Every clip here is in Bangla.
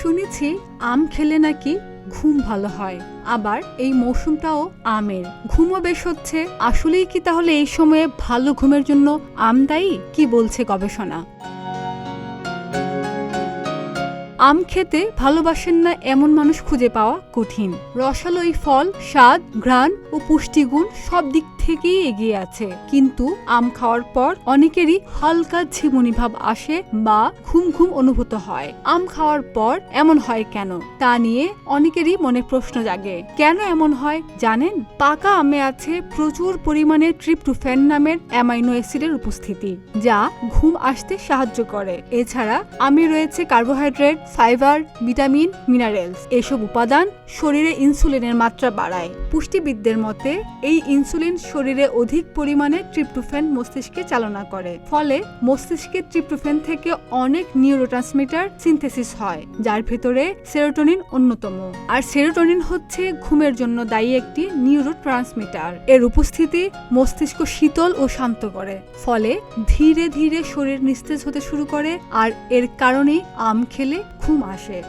শুনেছি আম খেলে নাকি ঘুম ভালো হয়, আবার এই মৌসুমটাও আমের। ঘুমও বেশ হচ্ছে। আসলেই কি তাহলে এই সময়ে ভালো ঘুমের জন্য আম দায়ী? কি বলছে গবেষণা? আম খেতে ভালোবাসেন না এমন মানুষ খুঁজে পাওয়া কঠিন। রসালো এই ফল স্বাদ, ঘ্রাণ ও পুষ্টিগুণ সব দিক থেকেই এগিয়ে আছে, কিন্তু আম খাওয়ার পর অনেকেরই হালকা ঝিমুনি ভাব আসে বা ঘুম ঘুম অনুভূত হয়। আম খাওয়ার পর এমন হয় কেন, তা নিয়ে অনেকেরই মনে প্রশ্ন জাগে। কেন এমন হয় জানেন? পাকা আমে আছে প্রচুর পরিমাণে ট্রিপটোফ্যান নামের অ্যামাইনো অ্যাসিডের উপস্থিতি, যা ঘুম আসতে সাহায্য করে। এছাড়া আমে রয়েছে কার্বোহাইড্রেট, ফাইবার, ভিটামিন, মিনারেলস। এসব উপাদান শরীরে ইনসুলিনের মাত্রা বাড়ায়। পুষ্টিবিদদের মতে এই ইনসুলিন শরীরে অধিক পরিমাণে ট্রিপটোফ্যান মস্তিষ্কে চালনা করে, ফলে মস্তিষ্কে ট্রিপটোফ্যান থেকে অনেক নিউরোট্রান্সমিটার সিনথেসিস হয়, যার ভেতরে সেরোটোনিন অন্যতম। আর সেরোটোনিন হচ্ছে ঘুমের জন্য দায়ী একটি নিউরোট্রান্সমিটার। এর উপস্থিতি মস্তিষ্ক শীতল ও শান্ত করে, ফলে ধীরে ধীরে শরীর নিস্তেজ হতে শুরু করে। আর এর কারণেই আম খেলে ঘুম আসে।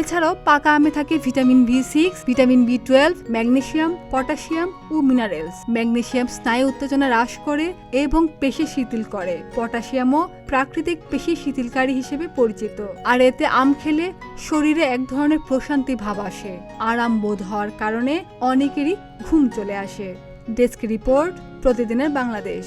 এছাড়াও পাকা আমে থাকে vitamin B6, vitamin B12, magnesium, potassium ও মিনারেলস। ম্যাগনেসিয়াম স্নায়ু উত্তেজনা হ্রাস করে এবং পেশি শিথিল করে। পটাশিয়ামও প্রাকৃতিক পেশি শিথিলকারী হিসেবে পরিচিত। আর এতে আম খেলে শরীরে এক ধরনের প্রশান্তি ভাব আসে। আরাম বোধ হওয়ার কারণে অনেকেরই ঘুম চলে আসে। ডেস্ক রিপোর্ট, প্রতিদিনের বাংলাদেশ।